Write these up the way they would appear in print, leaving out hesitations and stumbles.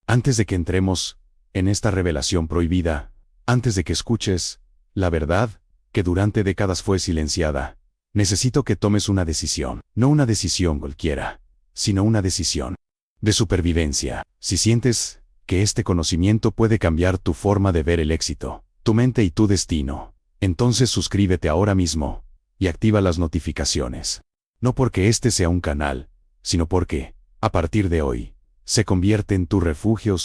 Antes de que entremos en esta revelación prohibida, antes de que escuches la verdad que durante décadas fue silenciada, necesito que tomes una decisión, no una decisión cualquiera, sino una decisión de supervivencia. Si sientes que este conocimiento puede cambiar tu forma de ver el éxito, tu mente y tu destino, entonces suscríbete ahora mismo y activa las notificaciones. No porque este sea un canal, sino porque, a partir de hoy, se convierte en tu refugio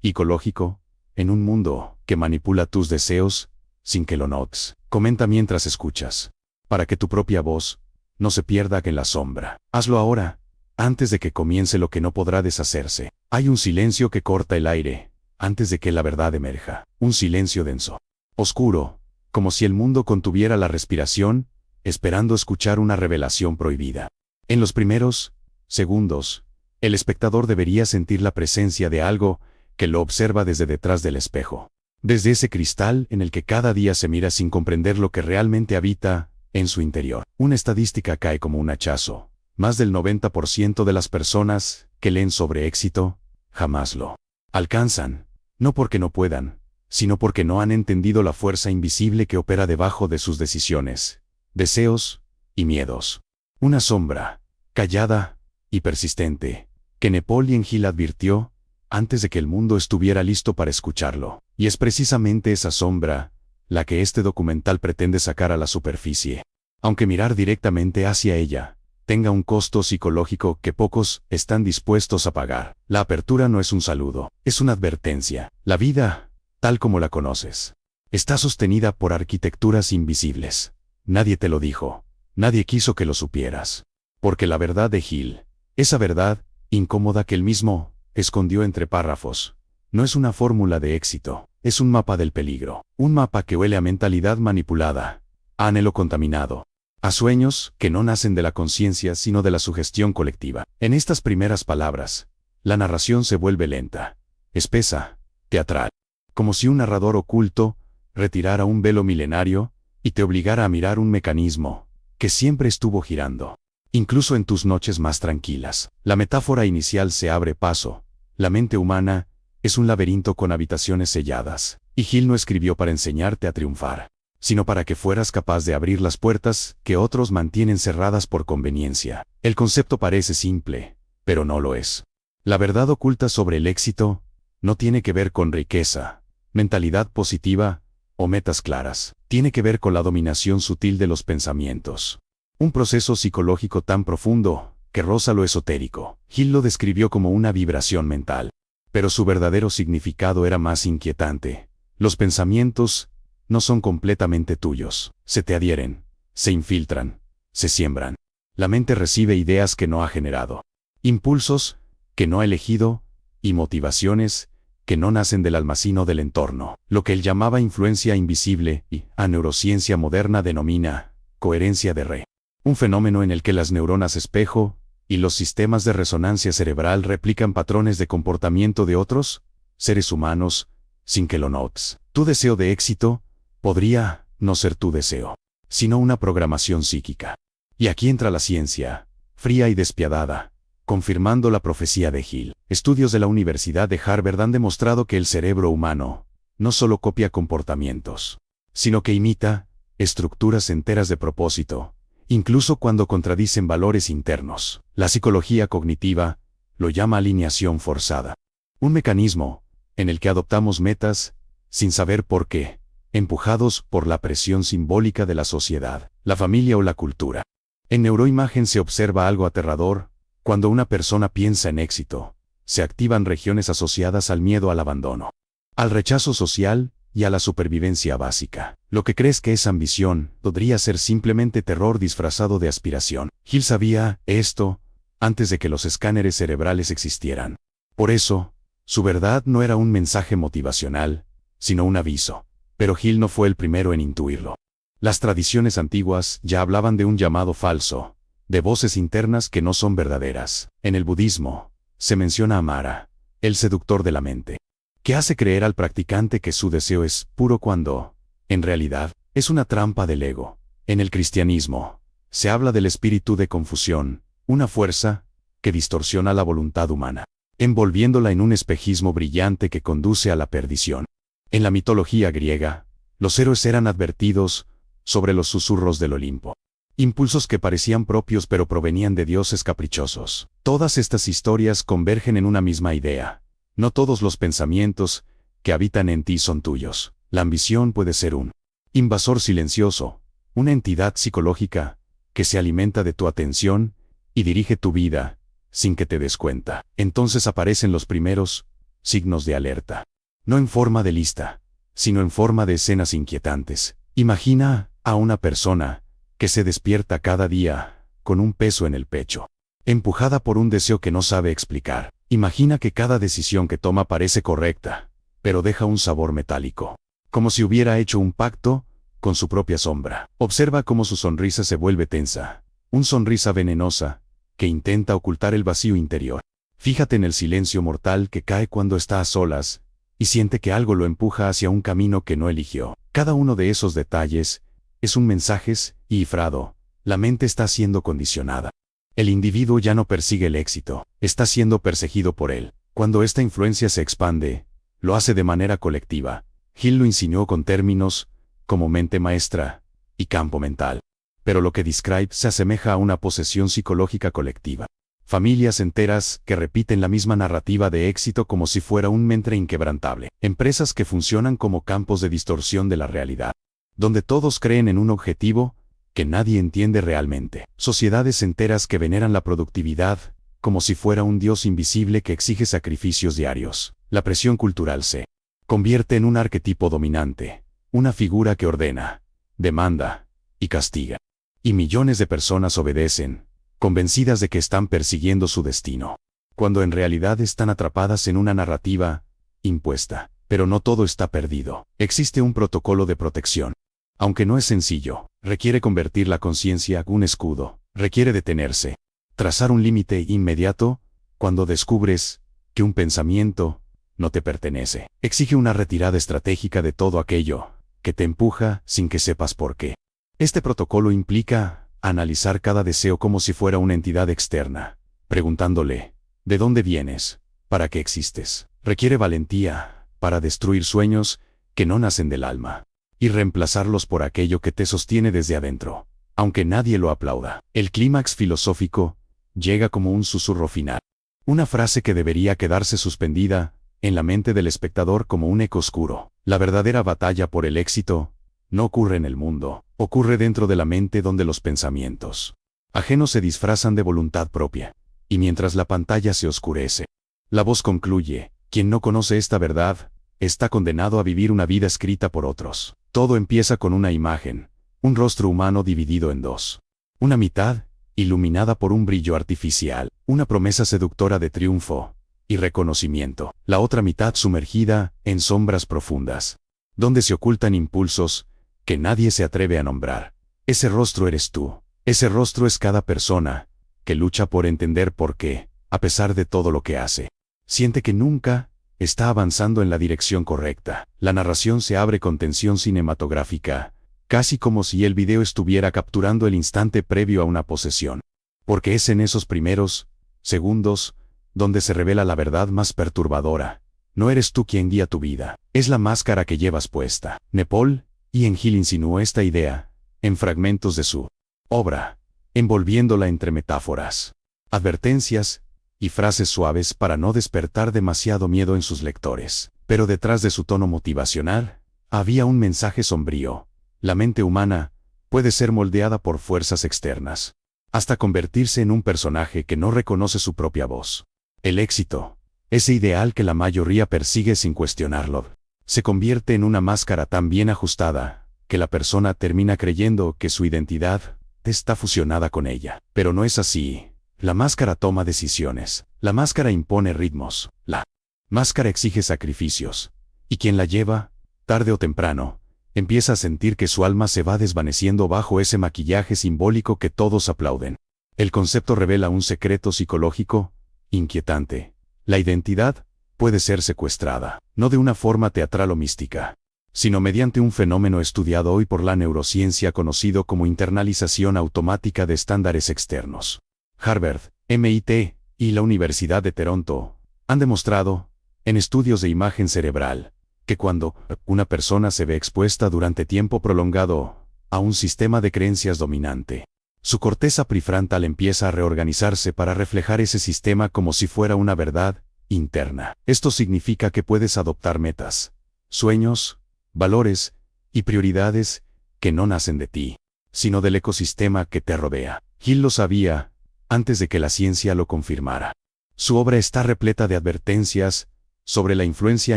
psicológico, en un mundo que manipula tus deseos, sin que lo notes. Comenta mientras escuchas, para que tu propia voz no se pierda en la sombra. Hazlo ahora, antes de que comience lo que no podrá deshacerse. Hay un silencio que corta el aire, antes de que la verdad emerja. Un silencio denso, oscuro, como si el mundo contuviera la respiración, esperando escuchar una revelación prohibida. En los primeros segundos, el espectador debería sentir la presencia de algo que lo observa desde detrás del espejo. Desde ese cristal en el que cada día se mira sin comprender lo que realmente habita en su interior. Una estadística cae como un hachazo. Más del 90% de las personas que leen sobre éxito jamás lo alcanzan. No porque no puedan, sino porque no han entendido la fuerza invisible que opera debajo de sus decisiones, deseos y miedos. Una sombra, callada y persistente, que Napoleon Hill advirtió antes de que el mundo estuviera listo para escucharlo. Y es precisamente esa sombra la que este documental pretende sacar a la superficie. Aunque mirar directamente hacia ella tenga un costo psicológico que pocos están dispuestos a pagar. La apertura no es un saludo, es una advertencia. La vida, tal como la conoces, está sostenida por arquitecturas invisibles. Nadie te lo dijo, nadie quiso que lo supieras. Porque la verdad de Hill, esa verdad incómoda que él mismo escondió entre párrafos, no es una fórmula de éxito, es un mapa del peligro. Un mapa que huele a mentalidad manipulada, a anhelo contaminado, a sueños que no nacen de la conciencia sino de la sugestión colectiva. En estas primeras palabras, la narración se vuelve lenta, espesa, teatral, como si un narrador oculto retirara un velo milenario y te obligara a mirar un mecanismo que siempre estuvo girando. Incluso en tus noches más tranquilas, la metáfora inicial se abre paso. La mente humana es un laberinto con habitaciones selladas, y Hill no escribió para enseñarte a triunfar, sino para que fueras capaz de abrir las puertas que otros mantienen cerradas por conveniencia. El concepto parece simple, pero no lo es. La verdad oculta sobre el éxito no tiene que ver con riqueza, mentalidad positiva o metas claras. Tiene que ver con la dominación sutil de los pensamientos. Un proceso psicológico tan profundo que roza lo esotérico. Hill lo describió como una vibración mental, pero su verdadero significado era más inquietante. Los pensamientos no son completamente tuyos, se te adhieren, se infiltran, se siembran. La mente recibe ideas que no ha generado, impulsos que no ha elegido y motivaciones que no nacen del almacén o del entorno. Lo que él llamaba influencia invisible y a neurociencia moderna denomina coherencia de red. Un fenómeno en el que las neuronas espejo y los sistemas de resonancia cerebral replican patrones de comportamiento de otros seres humanos sin que lo notes. Tu deseo de éxito podría no ser tu deseo, sino una programación psíquica. Y aquí entra la ciencia, fría y despiadada, confirmando la profecía de Hill. Estudios de la Universidad de Harvard han demostrado que el cerebro humano no solo copia comportamientos, sino que imita estructuras enteras de propósito, incluso cuando contradicen valores internos. La psicología cognitiva lo llama alineación forzada. Un mecanismo en el que adoptamos metas sin saber por qué, empujados por la presión simbólica de la sociedad, la familia o la cultura. En neuroimagen se observa algo aterrador. Cuando una persona piensa en éxito, se activan regiones asociadas al miedo al abandono, al rechazo social y a la supervivencia básica. Lo que crees que es ambición podría ser simplemente terror disfrazado de aspiración. Hill sabía esto antes de que los escáneres cerebrales existieran. Por eso, su verdad no era un mensaje motivacional, sino un aviso. Pero Hill no fue el primero en intuirlo. Las tradiciones antiguas ya hablaban de un llamado falso, de voces internas que no son verdaderas. En el budismo, se menciona a Mara, el seductor de la mente, que hace creer al practicante que su deseo es puro cuando, en realidad, es una trampa del ego. En el cristianismo, se habla del espíritu de confusión, una fuerza que distorsiona la voluntad humana. envolviéndola en un espejismo brillante que conduce a la perdición. En la mitología griega, los héroes eran advertidos sobre los susurros del Olimpo. Impulsos que parecían propios pero provenían de dioses caprichosos. Todas estas historias convergen en una misma idea. No todos los pensamientos que habitan en ti son tuyos. La ambición puede ser un invasor silencioso, una entidad psicológica que se alimenta de tu atención y dirige tu vida sin que te des cuenta. Entonces aparecen los primeros signos de alerta. No en forma de lista, sino en forma de escenas inquietantes. Imagina a una persona que se despierta cada día con un peso en el pecho, empujada por un deseo que no sabe explicar. Imagina que cada decisión que toma parece correcta, pero deja un sabor metálico, como si hubiera hecho un pacto con su propia sombra. Observa cómo su sonrisa se vuelve tensa, una sonrisa venenosa que intenta ocultar el vacío interior. Fíjate en el silencio mortal que cae cuando está a solas y siente que algo lo empuja hacia un camino que no eligió. Cada uno de esos detalles es un mensaje cifrado. La mente está siendo condicionada. El individuo ya no persigue el éxito, está siendo perseguido por él. Cuando esta influencia se expande, lo hace de manera colectiva. Hill lo insinuó con términos como mente maestra y campo mental. Pero lo que describe se asemeja a una posesión psicológica colectiva. Familias enteras que repiten la misma narrativa de éxito como si fuera un mantra inquebrantable. Empresas que funcionan como campos de distorsión de la realidad, donde todos creen en un objetivo que nadie entiende realmente. Sociedades enteras que veneran la productividad como si fuera un dios invisible que exige sacrificios diarios. La presión cultural se convierte en un arquetipo dominante, una figura que ordena, demanda y castiga. Y millones de personas obedecen, convencidas de que están persiguiendo su destino, cuando en realidad están atrapadas en una narrativa impuesta. Pero no todo está perdido. Existe un protocolo de protección. Aunque no es sencillo, requiere convertir la conciencia en un escudo, requiere detenerse, trazar un límite inmediato cuando descubres que un pensamiento no te pertenece. Exige una retirada estratégica de todo aquello que te empuja sin que sepas por qué. Este protocolo implica analizar cada deseo como si fuera una entidad externa, preguntándole, ¿de dónde vienes? ¿Para qué existes? Requiere valentía para destruir sueños que no nacen del alma y reemplazarlos por aquello que te sostiene desde adentro, aunque nadie lo aplauda. El clímax filosófico llega como un susurro final, una frase que debería quedarse suspendida en la mente del espectador como un eco oscuro. La verdadera batalla por el éxito no ocurre en el mundo, ocurre dentro de la mente donde los pensamientos ajenos se disfrazan de voluntad propia. Y mientras la pantalla se oscurece, la voz concluye, quien no conoce esta verdad, está condenado a vivir una vida escrita por otros. Todo empieza con una imagen, un rostro humano dividido en dos. Una mitad, iluminada por un brillo artificial, una promesa seductora de triunfo y reconocimiento. La otra mitad sumergida en sombras profundas, donde se ocultan impulsos que nadie se atreve a nombrar. Ese rostro eres tú. Ese rostro es cada persona que lucha por entender por qué, a pesar de todo lo que hace, siente que nunca está avanzando en la dirección correcta. La narración se abre con tensión cinematográfica, casi como si el video estuviera capturando el instante previo a una posesión. Porque es en esos primeros segundos donde se revela la verdad más perturbadora. No eres tú quien guía tu vida, es la máscara que llevas puesta. Nepal Ian Hill insinuó esta idea en fragmentos de su obra, envolviéndola entre metáforas, advertencias y frases suaves para no despertar demasiado miedo en sus lectores. Pero detrás de su tono motivacional, había un mensaje sombrío. La mente humana puede ser moldeada por fuerzas externas, hasta convertirse en un personaje que no reconoce su propia voz. El éxito, ese ideal que la mayoría persigue sin cuestionarlo, se convierte en una máscara tan bien ajustada, que la persona termina creyendo que su identidad está fusionada con ella. Pero no es así. La máscara toma decisiones, la máscara impone ritmos, la máscara exige sacrificios, y quien la lleva, tarde o temprano, empieza a sentir que su alma se va desvaneciendo bajo ese maquillaje simbólico que todos aplauden. El concepto revela un secreto psicológico inquietante. La identidad puede ser secuestrada, no de una forma teatral o mística, sino mediante un fenómeno estudiado hoy por la neurociencia conocido como internalización automática de estándares externos. Harvard, MIT y la Universidad de Toronto Han demostrado, en estudios de imagen cerebral, que cuando una persona se ve expuesta durante tiempo prolongado a un sistema de creencias dominante, su corteza prefrontal empieza a reorganizarse para reflejar ese sistema como si fuera una verdad interna. Esto significa que puedes adoptar metas, sueños, valores y prioridades que no nacen de ti, sino del ecosistema que te rodea. Hill lo sabía antes de que la ciencia lo confirmara. Su obra está repleta de advertencias sobre la influencia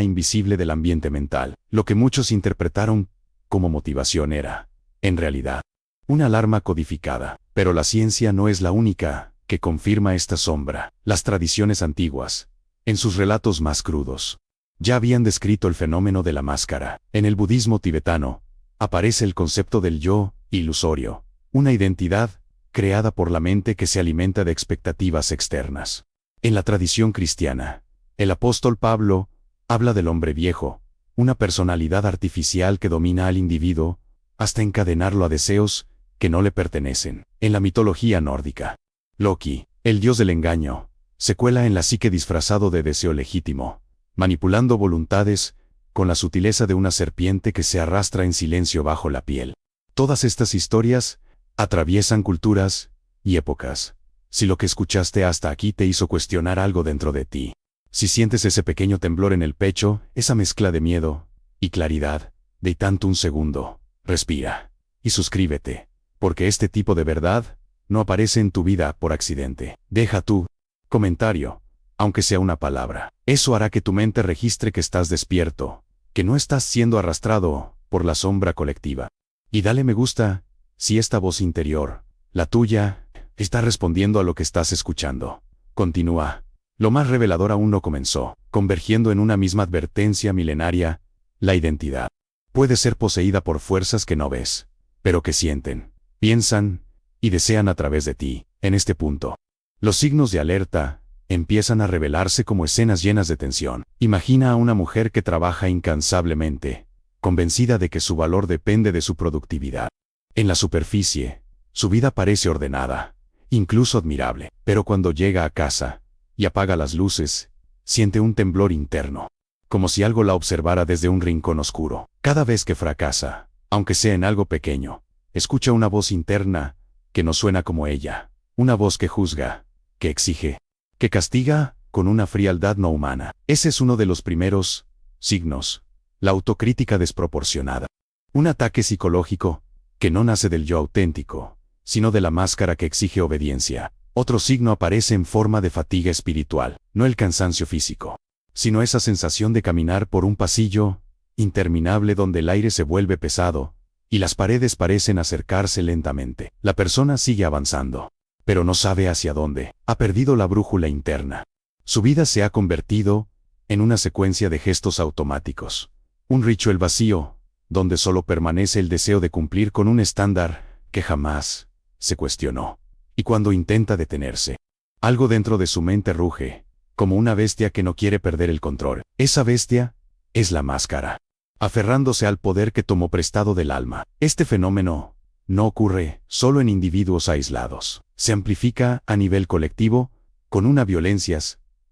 invisible del ambiente mental. Lo que muchos interpretaron como motivación era, en realidad, una alarma codificada. Pero la ciencia no es la única que confirma esta sombra. Las tradiciones antiguas, en sus relatos más crudos, ya habían descrito el fenómeno de la máscara. En el budismo tibetano, aparece el concepto del yo ilusorio, una identidad creada por la mente que se alimenta de expectativas externas. En la tradición cristiana, el apóstol Pablo habla del hombre viejo, una personalidad artificial que domina al individuo hasta encadenarlo a deseos que no le pertenecen. En la mitología nórdica, Loki, el dios del engaño, se cuela en la psique disfrazado de deseo legítimo, manipulando voluntades con la sutileza de una serpiente que se arrastra en silencio bajo la piel. Todas estas historias atraviesan culturas y épocas. Si lo que escuchaste hasta aquí te hizo cuestionar algo dentro de ti, si sientes ese pequeño temblor en el pecho, esa mezcla de miedo y claridad, de tanto un segundo, respira y suscríbete, porque este tipo de verdad no aparece en tu vida por accidente. Deja tu comentario, aunque sea una palabra. Eso hará que tu mente registre que estás despierto, que no estás siendo arrastrado por la sombra colectiva. Y dale me gusta si esta voz interior, la tuya, está respondiendo a lo que estás escuchando. Continúa. Lo más revelador aún no comenzó, convergiendo en una misma advertencia milenaria: la identidad puede ser poseída por fuerzas que no ves, pero que sienten, piensan y desean a través de ti. En este punto, los signos de alerta empiezan a revelarse como escenas llenas de tensión. Imagina a una mujer que trabaja incansablemente, convencida de que su valor depende de su productividad. En la superficie, su vida parece ordenada, incluso admirable, pero cuando llega a casa y apaga las luces, siente un temblor interno, como si algo la observara desde un rincón oscuro. Cada vez que fracasa, aunque sea en algo pequeño, escucha una voz interna que no suena como ella, una voz que juzga, que exige, que castiga con una frialdad no humana. Ese es uno de los primeros signos, la autocrítica desproporcionada. Un ataque psicológico que no nace del yo auténtico, sino de la máscara que exige obediencia. Otro signo aparece en forma de fatiga espiritual, no el cansancio físico, sino esa sensación de caminar por un pasillo interminable donde el aire se vuelve pesado y las paredes parecen acercarse lentamente. La persona sigue avanzando, pero no sabe hacia dónde. Ha perdido la brújula interna. Su vida se ha convertido en una secuencia de gestos automáticos, un ritual vacío, donde solo permanece el deseo de cumplir con un estándar que jamás se cuestionó. Y cuando intenta detenerse, algo dentro de su mente ruge, como una bestia que no quiere perder el control. Esa bestia es la máscara, aferrándose al poder que tomó prestado del alma. Este fenómeno no ocurre solo en individuos aislados. Se amplifica a nivel colectivo, con una violencia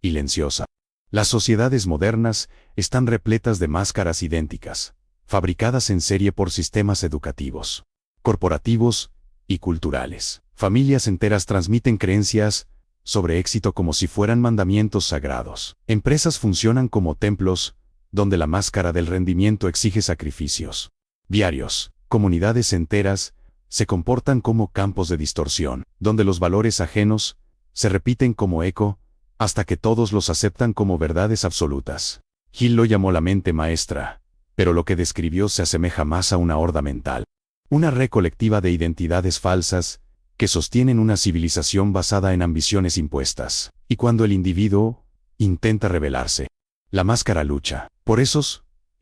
silenciosa. Las sociedades modernas están repletas de máscaras idénticas, fabricadas en serie por sistemas educativos, corporativos y culturales. Familias enteras transmiten creencias sobre éxito como si fueran mandamientos sagrados. Empresas funcionan como templos, donde la máscara del rendimiento exige sacrificios diarios. Comunidades enteras se comportan como campos de distorsión, donde los valores ajenos se repiten como eco, hasta que todos los aceptan como verdades absolutas. Hill lo llamó la mente maestra, pero lo que describió se asemeja más a una horda mental, una red colectiva de identidades falsas que sostienen una civilización basada en ambiciones impuestas. Y cuando el individuo intenta rebelarse, la máscara lucha. Por eso,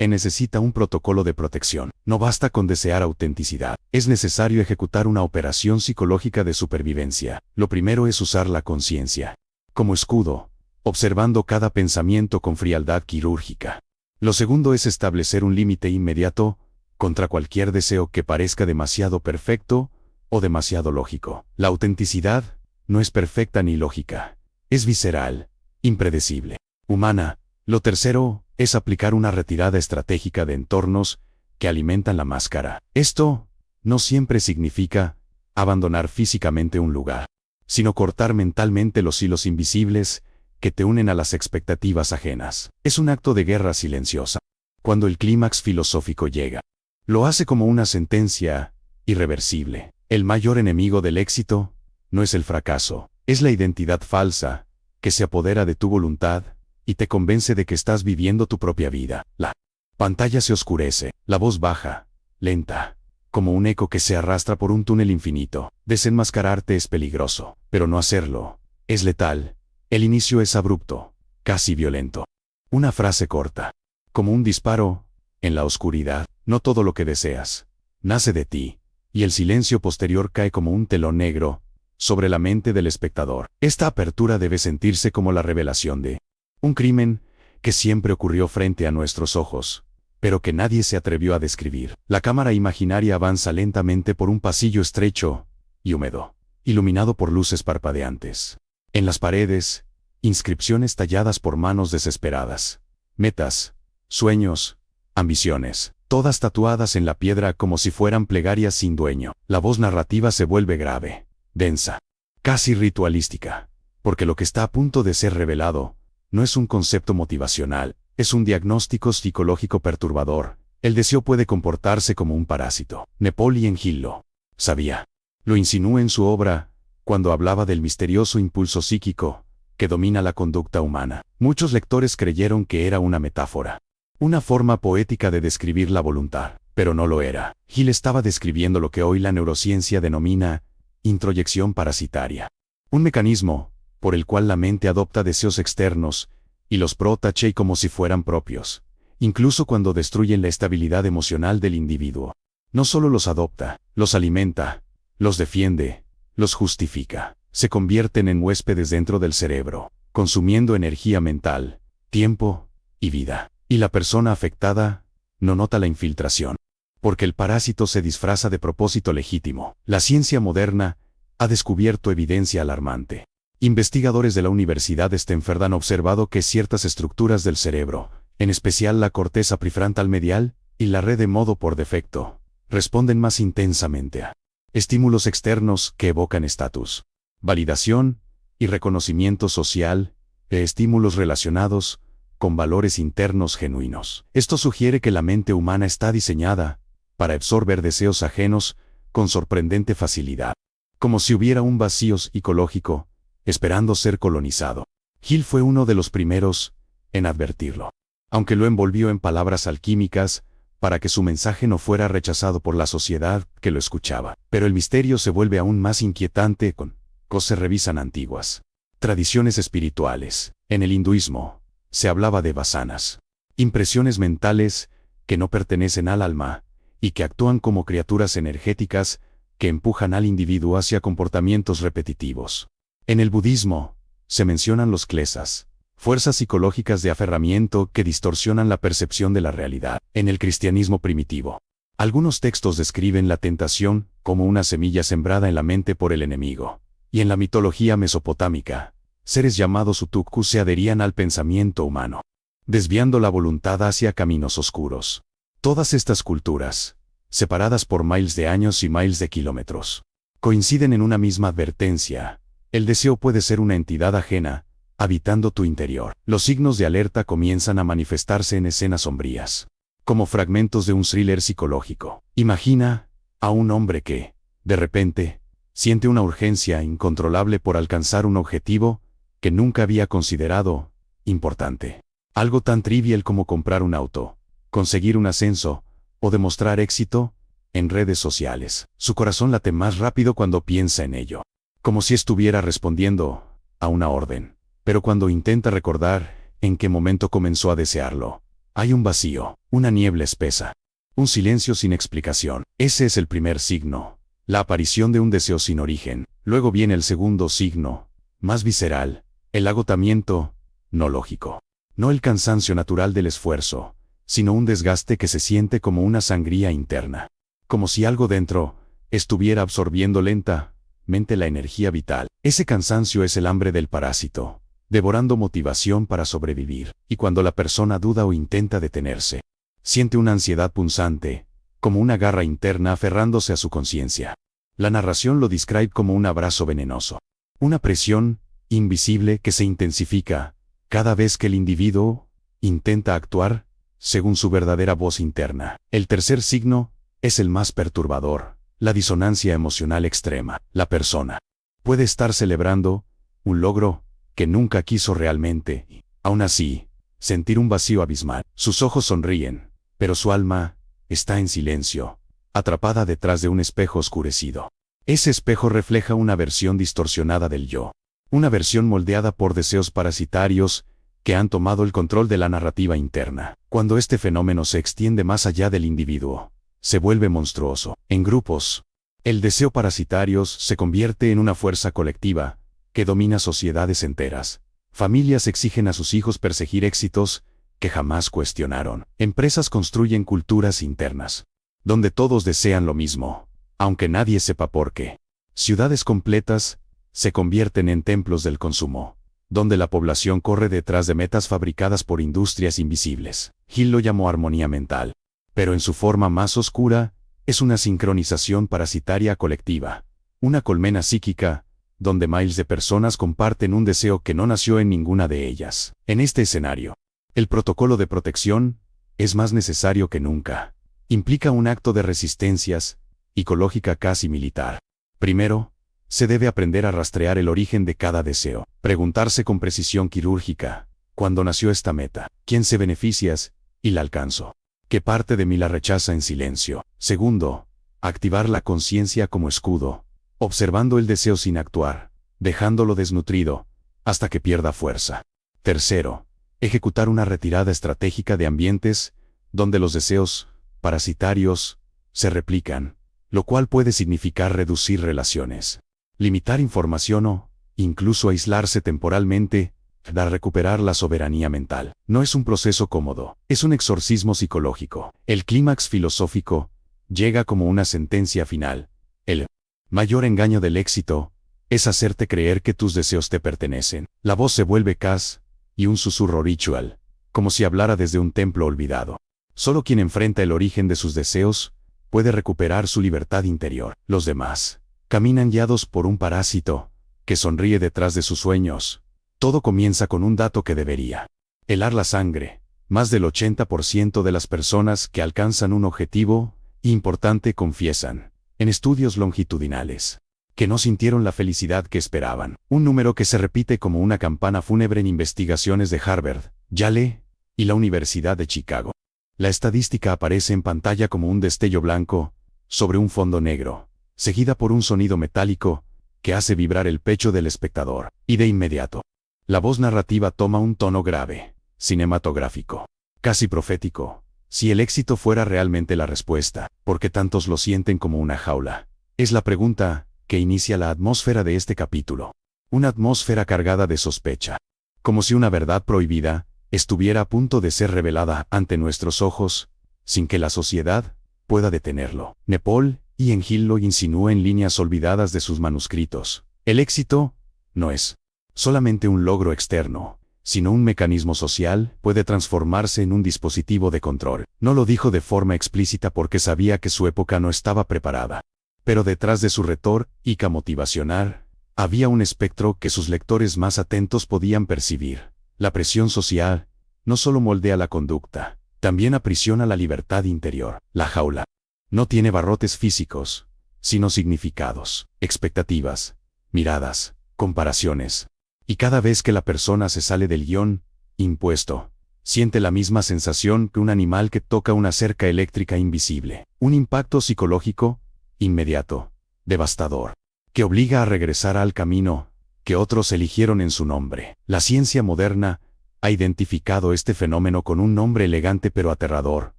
necesita un protocolo de protección. No basta con desear autenticidad. Es necesario ejecutar una operación psicológica de supervivencia. Lo primero es usar la conciencia como escudo, observando cada pensamiento con frialdad quirúrgica. Lo segundo es establecer un límite inmediato contra cualquier deseo que parezca demasiado perfecto o demasiado lógico. La autenticidad no es perfecta ni lógica. Es visceral, impredecible. humana. Lo tercero es aplicar una retirada estratégica de entornos que alimentan la máscara. Esto no siempre significa abandonar físicamente un lugar, sino cortar mentalmente los hilos invisibles que te unen a las expectativas ajenas. Es un acto de guerra silenciosa. Cuando el clímax filosófico llega, lo hace como una sentencia irreversible. El mayor enemigo del éxito no es el fracaso, es la identidad falsa que se apodera de tu voluntad y te convence de que estás viviendo tu propia vida. La pantalla se oscurece, la voz baja, lenta, como un eco que se arrastra por un túnel infinito. Desenmascararte es peligroso, pero no hacerlo es letal. El inicio es abrupto, casi violento. Una frase corta, como un disparo, en la oscuridad. No todo lo que deseas nace de ti, y el silencio posterior cae como un telón negro sobre la mente del espectador. Esta apertura debe sentirse como la revelación de un crimen que siempre ocurrió frente a nuestros ojos, pero que nadie se atrevió a describir. La cámara imaginaria avanza lentamente por un pasillo estrecho y húmedo, iluminado por luces parpadeantes. En las paredes, inscripciones talladas por manos desesperadas. Metas, sueños, ambiciones, todas tatuadas en la piedra como si fueran plegarias sin dueño. La voz narrativa se vuelve grave, densa, casi ritualística, porque lo que está a punto de ser revelado no es un concepto motivacional, es un diagnóstico psicológico perturbador. El deseo puede comportarse como un parásito. Napoleon Hill lo sabía. Lo insinuó en su obra, cuando hablaba del misterioso impulso psíquico que domina la conducta humana. Muchos lectores creyeron que era una metáfora, una forma poética de describir la voluntad, pero no lo era. Hill estaba describiendo lo que hoy la neurociencia denomina introyección parasitaria, un mecanismo por el cual la mente adopta deseos externos y los protege como si fueran propios, incluso cuando destruyen la estabilidad emocional del individuo. No solo los adopta, los alimenta, los defiende, los justifica. Se convierten en huéspedes dentro del cerebro, consumiendo energía mental, tiempo y vida. Y la persona afectada no nota la infiltración, porque el parásito se disfraza de propósito legítimo. La ciencia moderna ha descubierto evidencia alarmante. Investigadores de la Universidad de Stanford han observado que ciertas estructuras del cerebro, en especial la corteza prefrontal medial y la red de modo por defecto, responden más intensamente a estímulos externos que evocan estatus, validación y reconocimiento social, de estímulos relacionados con valores internos genuinos. Esto sugiere que la mente humana está diseñada para absorber deseos ajenos con sorprendente facilidad, como si hubiera un vacío psicológico esperando ser colonizado. Hill fue uno de los primeros en advertirlo, aunque lo envolvió en palabras alquímicas para que su mensaje no fuera rechazado por la sociedad que lo escuchaba. Pero el misterio se vuelve aún más inquietante con se revisan antiguas tradiciones espirituales. En el hinduismo se hablaba de vasanas, impresiones mentales que no pertenecen al alma y que actúan como criaturas energéticas que empujan al individuo hacia comportamientos repetitivos. En el budismo se mencionan los klesas, fuerzas psicológicas de aferramiento que distorsionan la percepción de la realidad. En el cristianismo primitivo, algunos textos describen la tentación como una semilla sembrada en la mente por el enemigo. Y en la mitología mesopotámica, seres llamados utukku se adherían al pensamiento humano, desviando la voluntad hacia caminos oscuros. Todas estas culturas, separadas por miles de años y miles de kilómetros, coinciden en una misma advertencia: el deseo puede ser una entidad ajena, habitando tu interior. Los signos de alerta comienzan a manifestarse en escenas sombrías, como fragmentos de un thriller psicológico. Imagina a un hombre que, de repente, siente una urgencia incontrolable por alcanzar un objetivo que nunca había considerado importante. Algo tan trivial como comprar un auto, conseguir un ascenso o demostrar éxito en redes sociales. Su corazón late más rápido cuando piensa en ello, como si estuviera respondiendo a una orden. Pero cuando intenta recordar en qué momento comenzó a desearlo, hay un vacío, una niebla espesa, un silencio sin explicación. Ese es el primer signo, la aparición de un deseo sin origen. Luego viene el segundo signo, más visceral, el agotamiento no lógico. No el cansancio natural del esfuerzo, sino un desgaste que se siente como una sangría interna, como si algo dentro estuviera absorbiendo lentamente la energía vital. Ese cansancio es el hambre del parásito, devorando motivación para sobrevivir. Y cuando la persona duda o intenta detenerse, siente una ansiedad punzante, como una garra interna aferrándose a su conciencia. La narración lo describe como un abrazo venenoso. Una presión invisible que se intensifica cada vez que el individuo intenta actuar según su verdadera voz interna. El tercer signo es el más perturbador, la disonancia emocional extrema. La persona puede estar celebrando un logro que nunca quiso realmente, y, aún así, sentir un vacío abismal. Sus ojos sonríen, pero su alma está en silencio, atrapada detrás de un espejo oscurecido. Ese espejo refleja una versión distorsionada del yo, una versión moldeada por deseos parasitarios que han tomado el control de la narrativa interna. Cuando este fenómeno se extiende más allá del individuo, se vuelve monstruoso. En grupos, el deseo parasitario se convierte en una fuerza colectiva que domina sociedades enteras. Familias exigen a sus hijos perseguir éxitos que jamás cuestionaron. Empresas construyen culturas internas, donde todos desean lo mismo, aunque nadie sepa por qué. Ciudades completas se convierten en templos del consumo, donde la población corre detrás de metas fabricadas por industrias invisibles. Hill lo llamó armonía mental, pero en su forma más oscura, es una sincronización parasitaria colectiva, una colmena psíquica, donde miles de personas comparten un deseo que no nació en ninguna de ellas. En este escenario, el protocolo de protección es más necesario que nunca. Implica un acto de resistencias psicológica casi militar. Primero, se debe aprender a rastrear el origen de cada deseo. Preguntarse con precisión quirúrgica: ¿cuándo nació esta meta? ¿Quién se beneficia y la alcanzó? ¿Qué parte de mí la rechaza en silencio? Segundo, activar la conciencia como escudo, observando el deseo sin actuar, dejándolo desnutrido, hasta que pierda fuerza. Tercero, ejecutar una retirada estratégica de ambientes donde los deseos parasitarios se replican, lo cual puede significar reducir relaciones, limitar información o, incluso aislarse temporalmente, para recuperar la soberanía mental. No es un proceso cómodo, es un exorcismo psicológico. El clímax filosófico llega como una sentencia final. El mayor engaño del éxito es hacerte creer que tus deseos te pertenecen. La voz se vuelve cas y un susurro ritual, como si hablara desde un templo olvidado. Solo quien enfrenta el origen de sus deseos puede recuperar su libertad interior. Los demás caminan guiados por un parásito que sonríe detrás de sus sueños. Todo comienza con un dato que debería helar la sangre. Más del 80% de las personas que alcanzan un objetivo importante confiesan, en estudios longitudinales, que no sintieron la felicidad que esperaban. Un número que se repite como una campana fúnebre en investigaciones de Harvard, Yale y la Universidad de Chicago. La estadística aparece en pantalla como un destello blanco sobre un fondo negro, seguida por un sonido metálico que hace vibrar el pecho del espectador. Y de inmediato, la voz narrativa toma un tono grave, cinematográfico, casi profético. Si el éxito fuera realmente la respuesta, ¿por qué tantos lo sienten como una jaula? Es la pregunta que inicia la atmósfera de este capítulo. Una atmósfera cargada de sospecha. Como si una verdad prohibida estuviera a punto de ser revelada ante nuestros ojos, sin que la sociedad pueda detenerlo. Nepal y Hill lo insinúa en líneas olvidadas de sus manuscritos. El éxito no es solamente un logro externo, sino un mecanismo social. Puede transformarse en un dispositivo de control. No lo dijo de forma explícita porque sabía que su época no estaba preparada. Pero detrás de su retórica motivacional, había un espectro que sus lectores más atentos podían percibir. La presión social no solo moldea la conducta, también aprisiona la libertad interior. La jaula no tiene barrotes físicos, sino significados, expectativas, miradas, comparaciones. Y cada vez que la persona se sale del guión impuesto, siente la misma sensación que un animal que toca una cerca eléctrica invisible. Un impacto psicológico inmediato, devastador, que obliga a regresar al camino que otros eligieron en su nombre. La ciencia moderna ha identificado este fenómeno con un nombre elegante pero aterrador: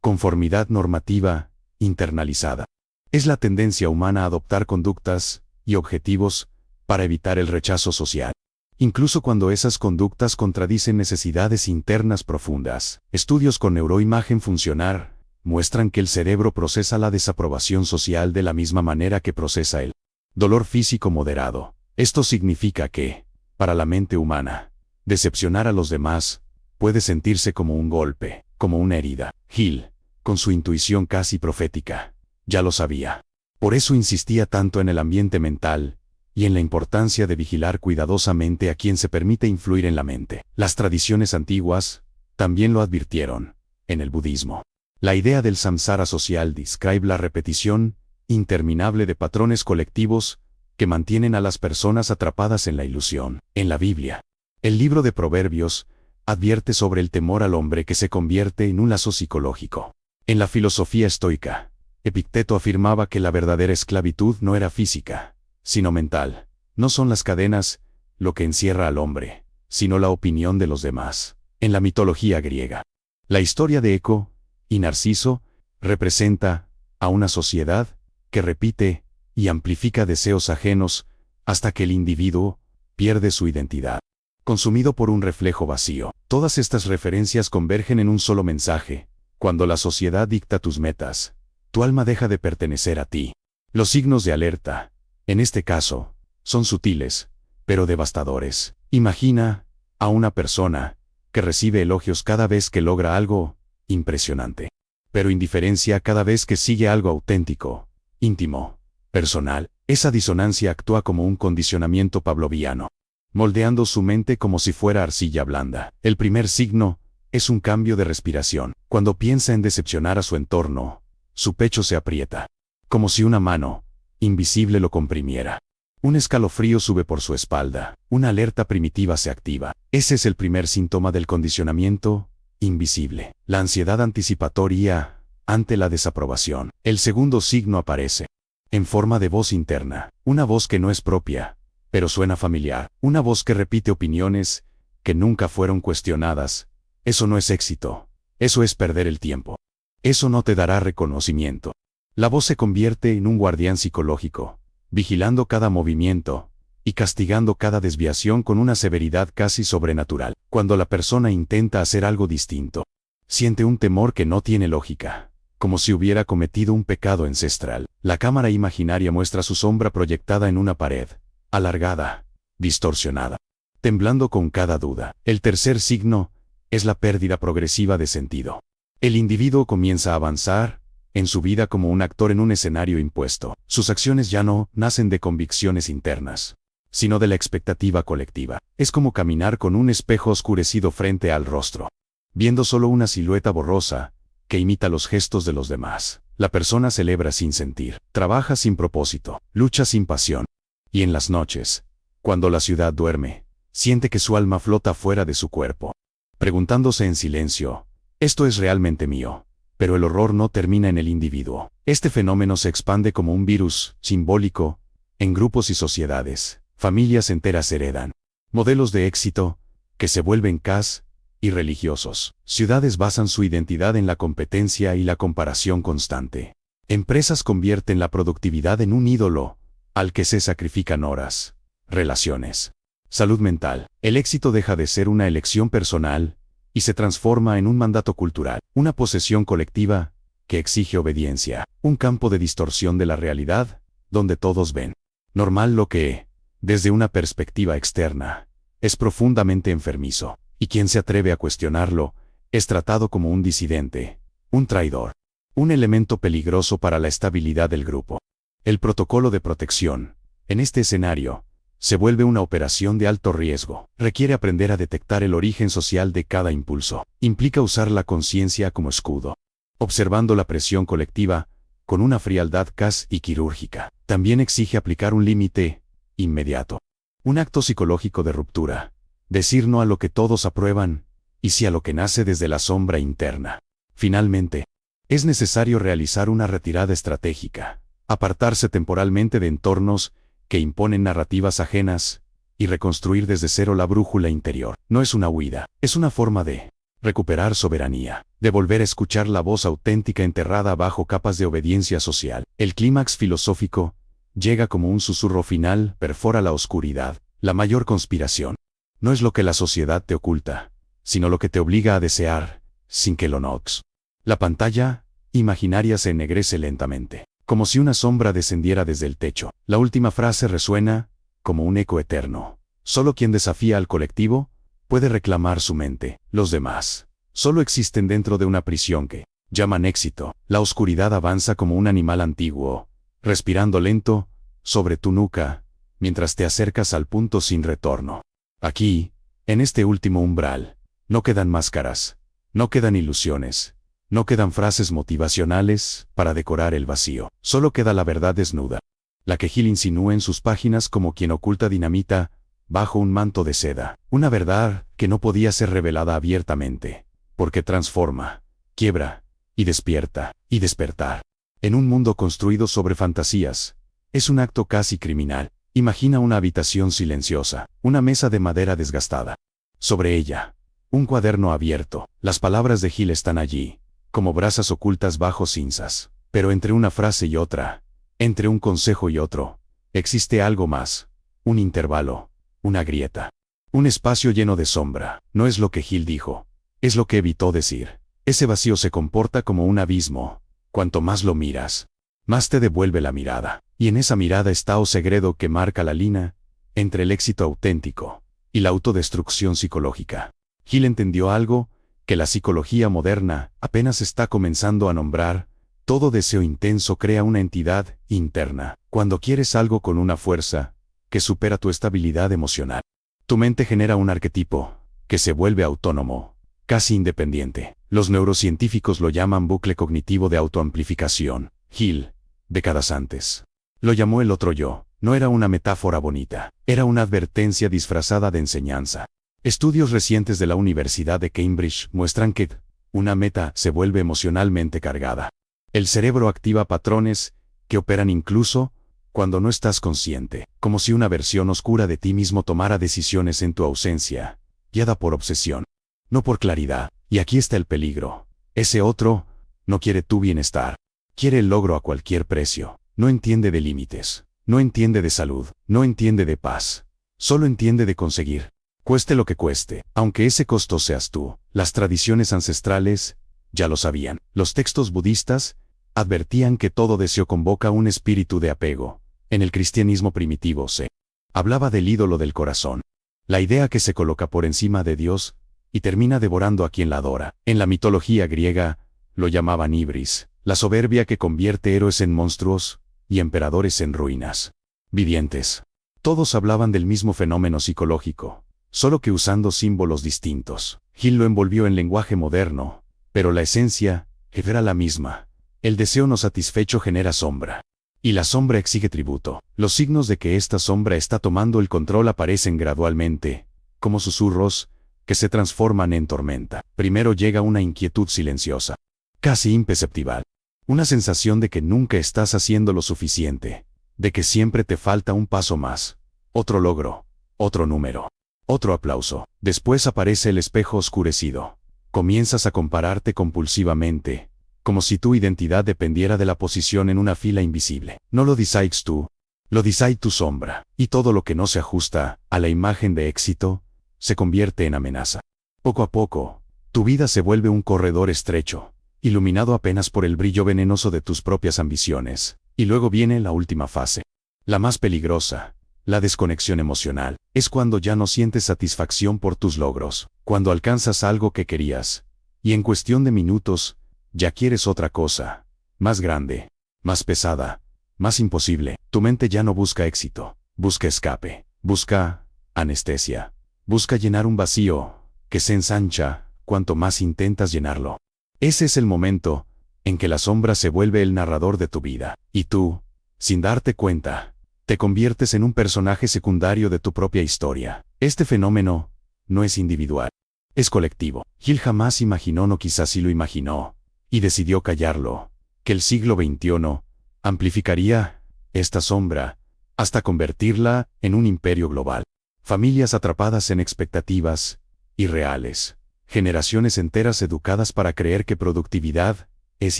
conformidad normativa internalizada. Es la tendencia humana a adoptar conductas y objetivos para evitar el rechazo social, incluso cuando esas conductas contradicen necesidades internas profundas. Estudios con neuroimagen funcional muestran que el cerebro procesa la desaprobación social de la misma manera que procesa el dolor físico moderado. Esto significa que, para la mente humana, Decepcionar a los demás puede sentirse como un golpe, como una herida. Hill, con su intuición casi profética, ya lo sabía. Por eso insistía tanto en el ambiente mental y en la importancia de vigilar cuidadosamente a quien se permite influir en la mente. Las tradiciones antiguas también lo advirtieron. En el budismo, la idea del samsara social describe la repetición interminable de patrones colectivos que mantienen a las personas atrapadas en la ilusión. En la Biblia, el libro de Proverbios advierte sobre el temor al hombre que se convierte en un lazo psicológico. En la filosofía estoica, Epicteto afirmaba que la verdadera esclavitud no era física, sino mental. No son las cadenas lo que encierra al hombre, sino la opinión de los demás. En la mitología griega, la historia de Eco y Narciso representa a una sociedad que repite y amplifica deseos ajenos hasta que el individuo pierde su identidad, consumido por un reflejo vacío. Todas estas referencias convergen en un solo mensaje: cuando la sociedad dicta tus metas, tu alma deja de pertenecer a ti. Los signos de alerta, en este caso, son sutiles, pero devastadores. Imagina a una persona que recibe elogios cada vez que logra algo impresionante, pero indiferencia cada vez que sigue algo auténtico, íntimo, personal. Esa disonancia actúa como un condicionamiento pavloviano, moldeando su mente como si fuera arcilla blanda. El primer signo es un cambio de respiración. Cuando piensa en decepcionar a su entorno, su pecho se aprieta, como si una mano invisible lo comprimiera. Un escalofrío sube por su espalda, una alerta primitiva se activa. Ese es el primer síntoma del condicionamiento invisible, la ansiedad anticipatoria ante la desaprobación. El segundo signo aparece en forma de voz interna, una voz que no es propia, pero suena familiar, una voz que repite opiniones que nunca fueron cuestionadas. Eso no es éxito, eso es perder el tiempo, eso no te dará reconocimiento. La voz se convierte en un guardián psicológico, vigilando cada movimiento y castigando cada desviación con una severidad casi sobrenatural. Cuando la persona intenta hacer algo distinto, siente un temor que no tiene lógica, como si hubiera cometido un pecado ancestral. La cámara imaginaria muestra su sombra proyectada en una pared, alargada, distorsionada, temblando con cada duda. El tercer signo es la pérdida progresiva de sentido. El individuo comienza a avanzar en su vida como un actor en un escenario impuesto. Sus acciones ya no nacen de convicciones internas, sino de la expectativa colectiva. Es como caminar con un espejo oscurecido frente al rostro, viendo solo una silueta borrosa que imita los gestos de los demás. La persona celebra sin sentir, trabaja sin propósito, lucha sin pasión. Y en las noches, cuando la ciudad duerme, siente que su alma flota fuera de su cuerpo, preguntándose en silencio: ¿esto es realmente mío? Pero el horror no termina en el individuo. Este fenómeno se expande como un virus simbólico en grupos y sociedades. Familias enteras heredan modelos de éxito que se vuelven cas y religiosos. Ciudades basan su identidad en la competencia y la comparación constante. Empresas convierten la productividad en un ídolo al que se sacrifican horas, relaciones, salud mental. El éxito deja de ser una elección personal y se transforma en un mandato cultural, una posesión colectiva que exige obediencia, un campo de distorsión de la realidad, donde todos ven normal lo que, desde una perspectiva externa, es profundamente enfermizo, y quien se atreve a cuestionarlo es tratado como un disidente, un traidor, un elemento peligroso para la estabilidad del grupo. El protocolo de protección, en este escenario, se vuelve una operación de alto riesgo. Requiere aprender a detectar el origen social de cada impulso. Implica usar la conciencia como escudo, observando la presión colectiva con una frialdad casi quirúrgica. También exige aplicar un límite inmediato, un acto psicológico de ruptura, decir no a lo que todos aprueban y sí a lo que nace desde la sombra interna. Finalmente, es necesario realizar una retirada estratégica, apartarse temporalmente de entornos que imponen narrativas ajenas, y reconstruir desde cero la brújula interior. No es una huida, es una forma de recuperar soberanía, de volver a escuchar la voz auténtica enterrada bajo capas de obediencia social. El clímax filosófico llega como un susurro final, perfora la oscuridad. La mayor conspiración no es lo que la sociedad te oculta, sino lo que te obliga a desear, sin que lo notes. La pantalla imaginaria se ennegrece lentamente, como si una sombra descendiera desde el techo. La última frase resuena como un eco eterno. Solo quien desafía al colectivo puede reclamar su mente. Los demás solo existen dentro de una prisión que llaman éxito. La oscuridad avanza como un animal antiguo, respirando lento sobre tu nuca, mientras te acercas al punto sin retorno. Aquí, en este último umbral, no quedan máscaras, no quedan ilusiones, no quedan frases motivacionales para decorar el vacío. Solo queda la verdad desnuda, la que Hill insinúa en sus páginas como quien oculta dinamita bajo un manto de seda. Una verdad que no podía ser revelada abiertamente, porque transforma, quiebra, y despierta, y despertar. En un mundo construido sobre fantasías, es un acto casi criminal. Imagina una habitación silenciosa, una mesa de madera desgastada. Sobre ella, un cuaderno abierto. Las palabras de Hill están allí, como brasas ocultas bajo cinzas. Pero entre una frase y otra, entre un consejo y otro, existe algo más. Un intervalo, una grieta. Un espacio lleno de sombra. No es lo que Hill dijo, es lo que evitó decir. Ese vacío se comporta como un abismo. Cuanto más lo miras, más te devuelve la mirada. Y en esa mirada está o segredo que marca la línea entre el éxito auténtico y la autodestrucción psicológica. Hill entendió algo que la psicología moderna apenas está comenzando a nombrar. Todo deseo intenso crea una entidad interna. Cuando quieres algo con una fuerza que supera tu estabilidad emocional, tu mente genera un arquetipo que se vuelve autónomo, casi independiente. Los neurocientíficos lo llaman bucle cognitivo de autoamplificación. Hill, décadas antes, lo llamó el otro yo. No era una metáfora bonita, era una advertencia disfrazada de enseñanza. Estudios recientes de la Universidad de Cambridge muestran que una meta se vuelve emocionalmente cargada. El cerebro activa patrones que operan incluso cuando no estás consciente, como si una versión oscura de ti mismo tomara decisiones en tu ausencia, guiada por obsesión, no por claridad. Y aquí está el peligro. Ese otro no quiere tu bienestar, quiere el logro a cualquier precio. No entiende de límites, no entiende de salud, no entiende de paz, solo entiende de conseguir, cueste lo que cueste, aunque ese costo seas tú. Las tradiciones ancestrales ya lo sabían. Los textos budistas advertían que todo deseo convoca un espíritu de apego. En el cristianismo primitivo se hablaba del ídolo del corazón, la idea que se coloca por encima de Dios y termina devorando a quien la adora. En la mitología griega lo llamaban ibris, la soberbia que convierte héroes en monstruos y emperadores en ruinas vivientes. Todos hablaban del mismo fenómeno psicológico, solo que usando símbolos distintos. Hill lo envolvió en lenguaje moderno, pero la esencia era la misma. El deseo no satisfecho genera sombra, y la sombra exige tributo. Los signos de que esta sombra está tomando el control aparecen gradualmente, como susurros que se transforman en tormenta. Primero llega una inquietud silenciosa, casi imperceptible. Una sensación de que nunca estás haciendo lo suficiente, de que siempre te falta un paso más, otro logro, otro número, otro aplauso. Después aparece el espejo oscurecido. Comienzas a compararte compulsivamente, como si tu identidad dependiera de la posición en una fila invisible. No lo decides tú, lo decide tu sombra, y todo lo que no se ajusta a la imagen de éxito se convierte en amenaza. Poco a poco, tu vida se vuelve un corredor estrecho, iluminado apenas por el brillo venenoso de tus propias ambiciones. Y luego viene la última fase, la más peligrosa, la desconexión emocional. Es cuando ya no sientes satisfacción por tus logros, cuando alcanzas algo que querías, y en cuestión de minutos, ya quieres otra cosa, más grande, más pesada, más imposible. Tu mente ya no busca éxito, busca escape, busca anestesia, busca llenar un vacío que se ensancha cuanto más intentas llenarlo. Ese es el momento en que la sombra se vuelve el narrador de tu vida, y tú, sin darte cuenta, te conviertes en un personaje secundario de tu propia historia. Este fenómeno no es individual, es colectivo. Hill jamás imaginó, no quizás sí lo imaginó, y decidió callarlo, que el siglo XXI amplificaría esta sombra hasta convertirla en un imperio global. Familias atrapadas en expectativas irreales, generaciones enteras educadas para creer que productividad es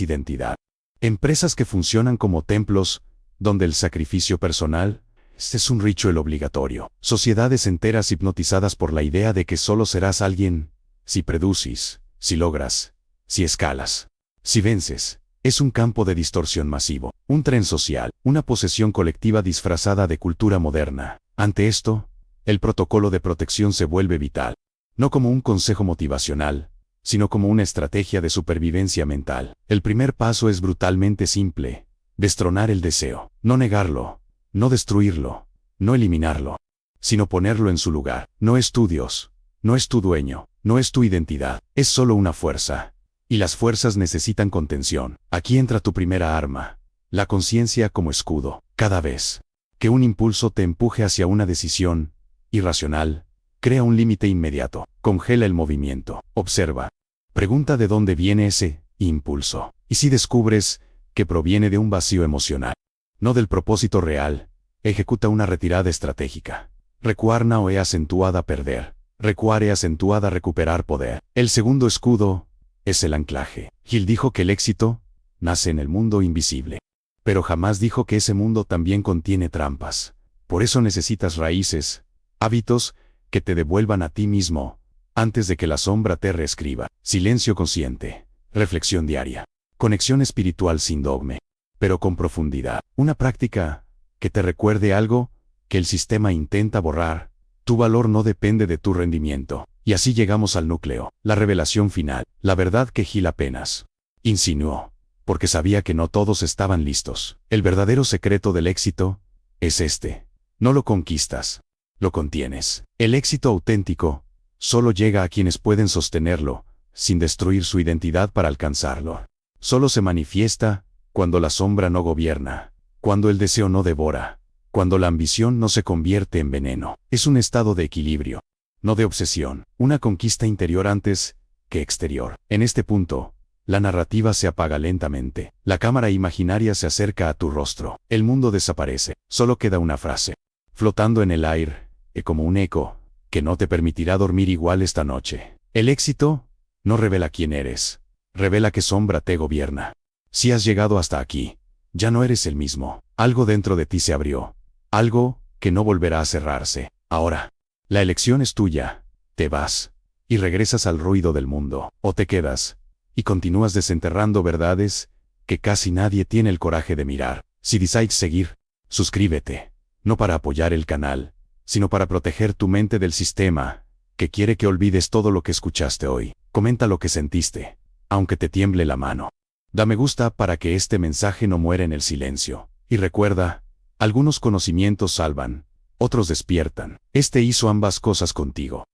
identidad. Empresas que funcionan como templos, donde el sacrificio personal es un ritual obligatorio. Sociedades enteras hipnotizadas por la idea de que solo serás alguien si produces, si logras, si escalas, si vences. Es un campo de distorsión masivo, un tren social, una posesión colectiva disfrazada de cultura moderna. Ante esto, el protocolo de protección se vuelve vital. no como un consejo motivacional, sino como una estrategia de supervivencia mental. El primer paso es brutalmente simple: destronar el deseo, no negarlo, no destruirlo, no eliminarlo, sino ponerlo en su lugar. No es tu Dios, no es tu dueño, no es tu identidad, es solo una fuerza. Y las fuerzas necesitan contención. Aquí entra tu primera arma, la conciencia como escudo. Cada vez que un impulso te empuje hacia una decisión irracional, crea un límite inmediato, congela el movimiento, observa. Pregunta de dónde viene ese impulso. Y si descubres que proviene de un vacío emocional, no del propósito real, ejecuta una retirada estratégica. Recuar no e acentuada perder, recuar e acentuada recuperar poder. El segundo escudo es el anclaje. Gil dijo que el éxito nace en el mundo invisible, pero jamás dijo que ese mundo también contiene trampas. Por eso necesitas raíces, hábitos que te devuelvan a ti mismo, antes de que la sombra te reescriba. Silencio consciente, reflexión diaria, conexión espiritual sin dogma, pero con profundidad. Una práctica que te recuerde algo que el sistema intenta borrar. Tu valor no depende de tu rendimiento. Y así llegamos al núcleo, la revelación final, la verdad que Gil apenas insinuó, porque sabía que no todos estaban listos. El verdadero secreto del éxito es este: no lo conquistas, lo contienes. El éxito auténtico solo llega a quienes pueden sostenerlo, sin destruir su identidad para alcanzarlo. Solo se manifiesta cuando la sombra no gobierna, cuando el deseo no devora, cuando la ambición no se convierte en veneno. Es un estado de equilibrio, no de obsesión, una conquista interior antes que exterior. En este punto, la narrativa se apaga lentamente, la cámara imaginaria se acerca a tu rostro, el mundo desaparece, solo queda una frase, flotando en el aire, como un eco, que no te permitirá dormir igual esta noche. El éxito no revela quién eres, revela qué sombra te gobierna. Si has llegado hasta aquí, ya no eres el mismo, algo dentro de ti se abrió, algo que no volverá a cerrarse. Ahora, la elección es tuya. Te vas y regresas al ruido del mundo, o te quedas y continúas desenterrando verdades que casi nadie tiene el coraje de mirar. Si decides seguir, suscríbete, no para apoyar el canal, sino para proteger tu mente del sistema que quiere que olvides todo lo que escuchaste hoy. Comenta lo que sentiste, aunque te tiemble la mano. Da me gusta para que este mensaje no muera en el silencio. Y recuerda, algunos conocimientos salvan, otros despiertan. Este hizo ambas cosas contigo.